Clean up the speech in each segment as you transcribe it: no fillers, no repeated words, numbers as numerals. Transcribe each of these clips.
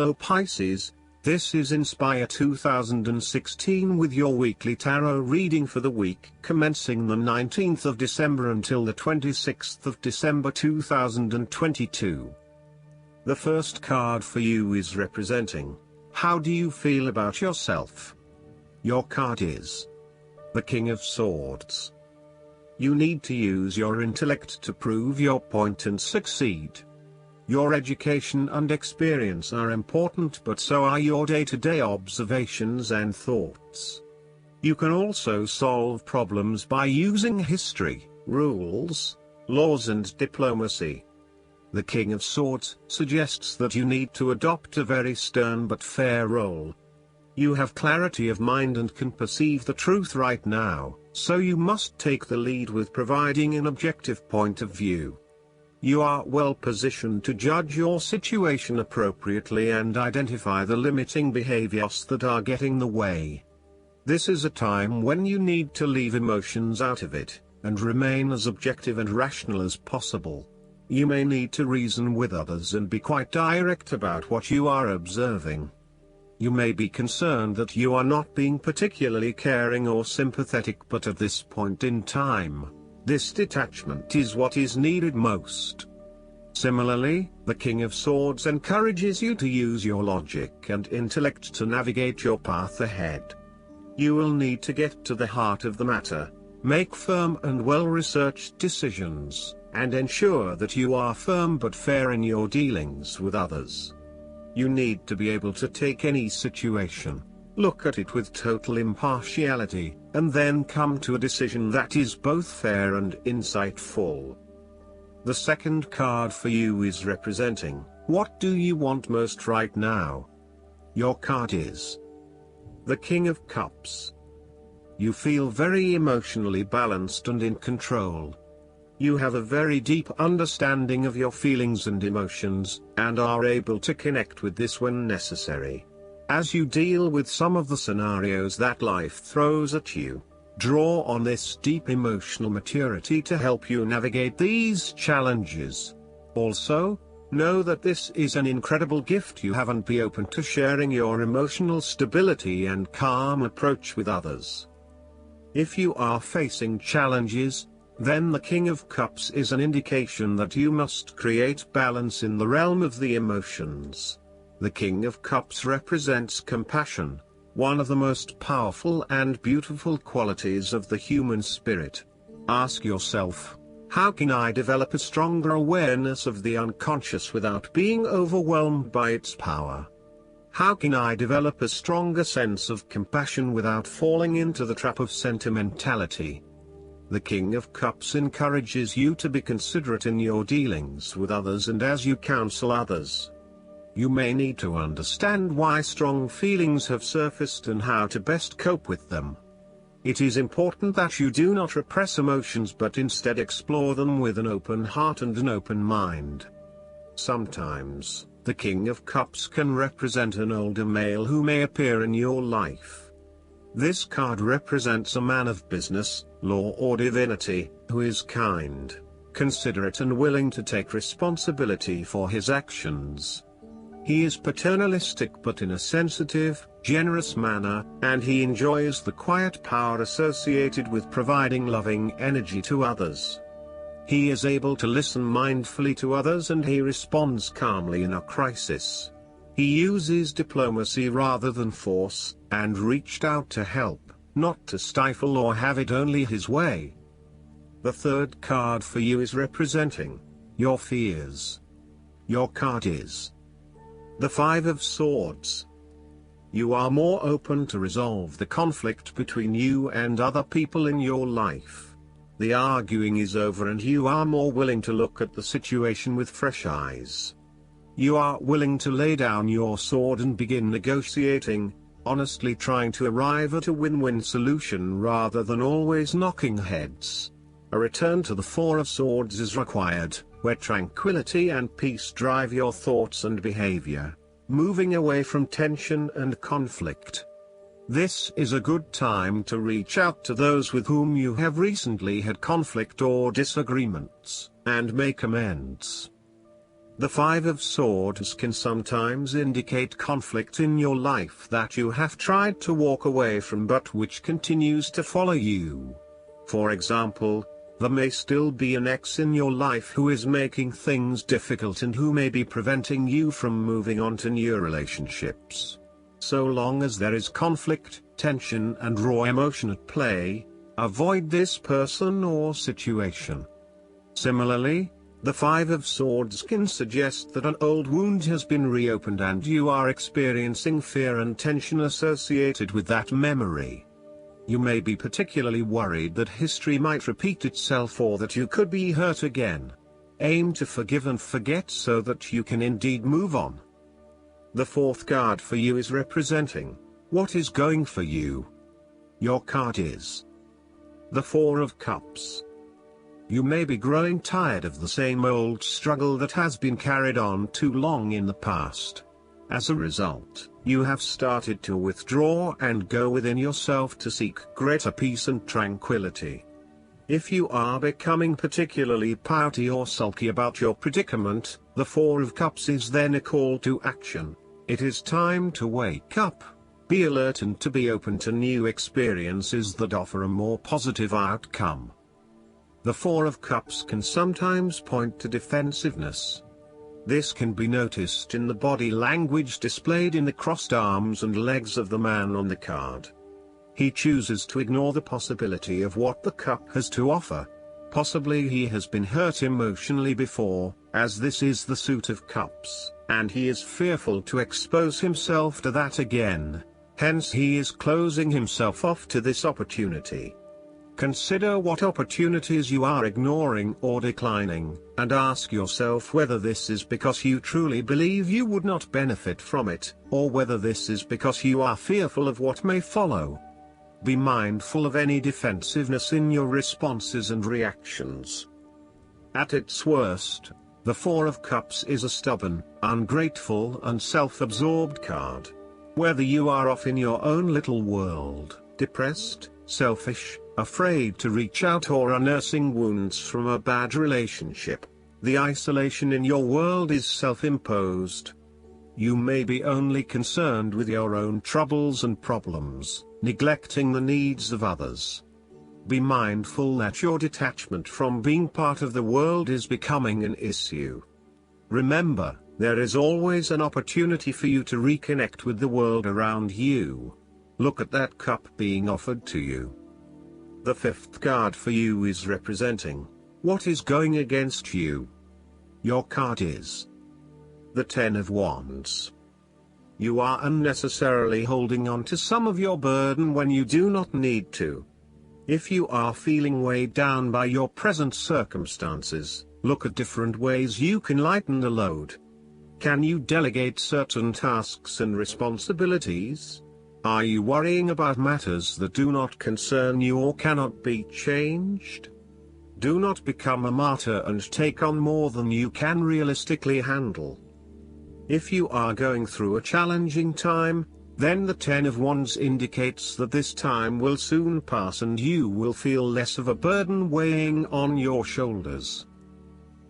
Hello Pisces, this is Inspire 2016 with your weekly tarot reading for the week commencing the 19th of December until the 26th of December 2022. The first card for you is representing, how do you feel about yourself? Your card is the King of Swords. You need to use your intellect to prove your point and succeed. Your education and experience are important, but so are your day-to-day observations and thoughts. You can also solve problems by using history, rules, laws and diplomacy. The King of Swords suggests that you need to adopt a very stern but fair role. You have clarity of mind and can perceive the truth right now, so you must take the lead with providing an objective point of view. You are well positioned to judge your situation appropriately and identify the limiting behaviors that are getting in the way. This is a time when you need to leave emotions out of it, and remain as objective and rational as possible. You may need to reason with others and be quite direct about what you are observing. You may be concerned that you are not being particularly caring or sympathetic, but at this point in time, this detachment is what is needed most. Similarly, the King of Swords encourages you to use your logic and intellect to navigate your path ahead. You will need to get to the heart of the matter, make firm and well-researched decisions, and ensure that you are firm but fair in your dealings with others. You need to be able to take any situation, look at it with total impartiality, and then come to a decision that is both fair and insightful. The second card for you is representing, what do you want most right now? Your card is the King of Cups. You feel very emotionally balanced and in control. You have a very deep understanding of your feelings and emotions, and are able to connect with this when necessary. As you deal with some of the scenarios that life throws at you, draw on this deep emotional maturity to help you navigate these challenges. Also, know that this is an incredible gift you have, and be open to sharing your emotional stability and calm approach with others. If you are facing challenges, then the King of Cups is an indication that you must create balance in the realm of the emotions. The King of Cups represents compassion, one of the most powerful and beautiful qualities of the human spirit. Ask yourself, how can I develop a stronger awareness of the unconscious without being overwhelmed by its power? How can I develop a stronger sense of compassion without falling into the trap of sentimentality? The King of Cups encourages you to be considerate in your dealings with others and as you counsel others. You may need to understand why strong feelings have surfaced and how to best cope with them. It is important that you do not repress emotions but instead explore them with an open heart and an open mind. Sometimes, the King of Cups can represent an older male who may appear in your life. This card represents a man of business, law or divinity, who is kind, considerate and willing to take responsibility for his actions. He is paternalistic but in a sensitive, generous manner, and he enjoys the quiet power associated with providing loving energy to others. He is able to listen mindfully to others and he responds calmly in a crisis. He uses diplomacy rather than force, and reached out to help, not to stifle or have it only his way. The third card for you is representing your fears. Your card is the Five of Swords. You are more open to resolve the conflict between you and other people in your life. The arguing is over and you are more willing to look at the situation with fresh eyes. You are willing to lay down your sword and begin negotiating, honestly trying to arrive at a win-win solution rather than always knocking heads. A return to the Four of Swords is required, where tranquility and peace drive your thoughts and behavior, moving away from tension and conflict. This is a good time to reach out to those with whom you have recently had conflict or disagreements, and make amends. The Five of Swords can sometimes indicate conflict in your life that you have tried to walk away from but which continues to follow you. For example, there may still be an ex in your life who is making things difficult and who may be preventing you from moving on to new relationships. So long as there is conflict, tension and raw emotion at play, avoid this person or situation. Similarly, the Five of Swords can suggest that an old wound has been reopened and you are experiencing fear and tension associated with that memory. You may be particularly worried that history might repeat itself or that you could be hurt again. Aim to forgive and forget so that you can indeed move on. The fourth card for you is representing what is going for you. Your card is the Four of Cups. You may be growing tired of the same old struggle that has been carried on too long in the past. As a result, you have started to withdraw and go within yourself to seek greater peace and tranquility. If you are becoming particularly pouty or sulky about your predicament, the Four of Cups is then a call to action. It is time to wake up, be alert and to be open to new experiences that offer a more positive outcome. The Four of Cups can sometimes point to defensiveness. This can be noticed in the body language displayed in the crossed arms and legs of the man on the card. He chooses to ignore the possibility of what the cup has to offer. Possibly he has been hurt emotionally before, as this is the Suit of Cups, and he is fearful to expose himself to that again. Hence he is closing himself off to this opportunity. Consider what opportunities you are ignoring or declining, and ask yourself whether this is because you truly believe you would not benefit from it, or whether this is because you are fearful of what may follow. Be mindful of any defensiveness in your responses and reactions. At its worst, the Four of Cups is a stubborn, ungrateful and self-absorbed card. Whether you are off in your own little world, depressed, selfish, afraid to reach out or are nursing wounds from a bad relationship, the isolation in your world is self-imposed. You may be only concerned with your own troubles and problems, neglecting the needs of others. Be mindful that your detachment from being part of the world is becoming an issue. Remember, there is always an opportunity for you to reconnect with the world around you. Look at that cup being offered to you. The fifth card for you is representing what is going against you. Your card is the Ten of Wands. You are unnecessarily holding on to some of your burden when you do not need to. If you are feeling weighed down by your present circumstances, look at different ways you can lighten the load. Can you delegate certain tasks and responsibilities? Are you worrying about matters that do not concern you or cannot be changed? Do not become a martyr and take on more than you can realistically handle. If you are going through a challenging time, then the Ten of Wands indicates that this time will soon pass and you will feel less of a burden weighing on your shoulders.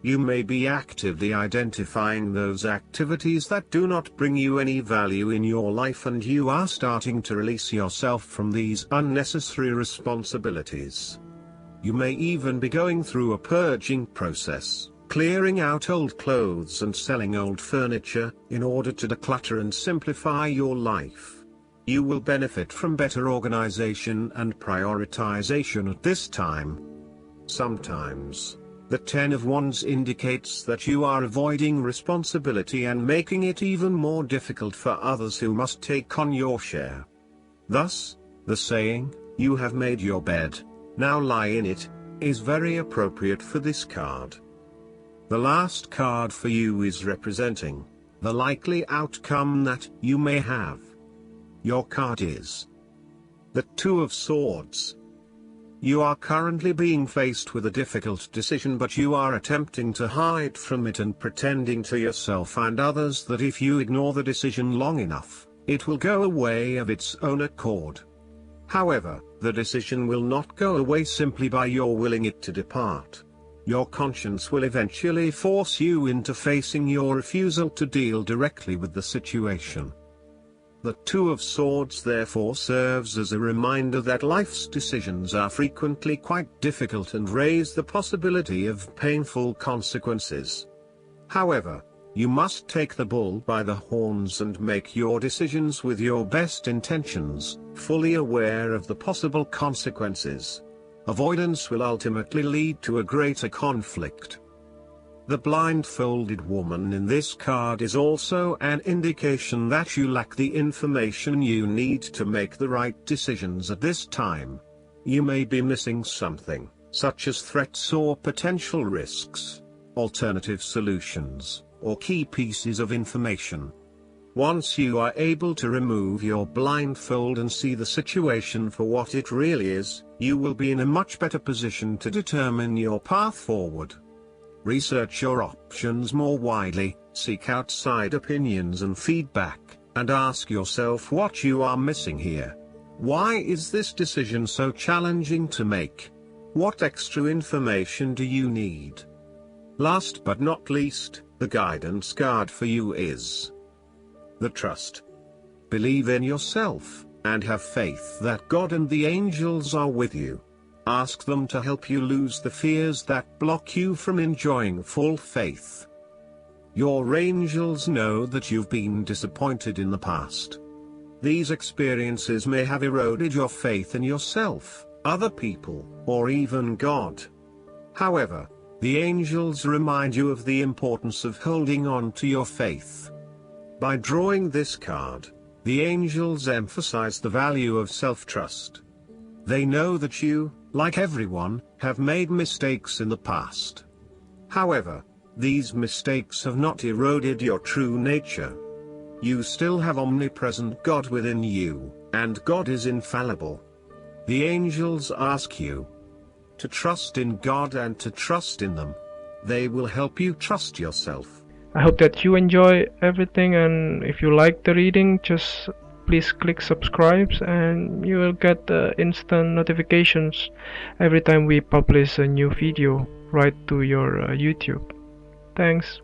You may be actively identifying those activities that do not bring you any value in your life and you are starting to release yourself from these unnecessary responsibilities. You may even be going through a purging process, clearing out old clothes and selling old furniture, in order to declutter and simplify your life. You will benefit from better organization and prioritization at this time. Sometimes, the Ten of Wands indicates that you are avoiding responsibility and making it even more difficult for others who must take on your share. Thus, the saying, "You have made your bed, now lie in it," is very appropriate for this card. The last card for you is representing the likely outcome that you may have. Your card is the Two of Swords. You are currently being faced with a difficult decision, but you are attempting to hide from it and pretending to yourself and others that if you ignore the decision long enough, it will go away of its own accord. However, the decision will not go away simply by your willing it to depart. Your conscience will eventually force you into facing your refusal to deal directly with the situation. The Two of Swords therefore serves as a reminder that life's decisions are frequently quite difficult and raise the possibility of painful consequences. However, you must take the bull by the horns and make your decisions with your best intentions, fully aware of the possible consequences. Avoidance will ultimately lead to a greater conflict. The blindfolded woman in this card is also an indication that you lack the information you need to make the right decisions at this time. You may be missing something, such as threats or potential risks, alternative solutions, or key pieces of information. Once you are able to remove your blindfold and see the situation for what it really is, you will be in a much better position to determine your path forward. Research your options more widely, seek outside opinions and feedback, and ask yourself what you are missing here. Why is this decision so challenging to make? What extra information do you need? Last but not least, the guidance card for you is the Trust. Believe in yourself, and have faith that God and the angels are with you. Ask them to help you lose the fears that block you from enjoying full faith. Your angels know that you've been disappointed in the past. These experiences may have eroded your faith in yourself, other people, or even God. However, the angels remind you of the importance of holding on to your faith. By drawing this card, the angels emphasize the value of self-trust. They know that you, like everyone, have made mistakes in the past. However, these mistakes have not eroded your true nature. You still have omnipresent God within you, and God is infallible. The angels ask you to trust in God and to trust in them. They will help you trust yourself. I hope that you enjoy everything, and if you like the reading, just please click subscribe and you will get instant notifications every time we publish a new video right to your YouTube. Thanks.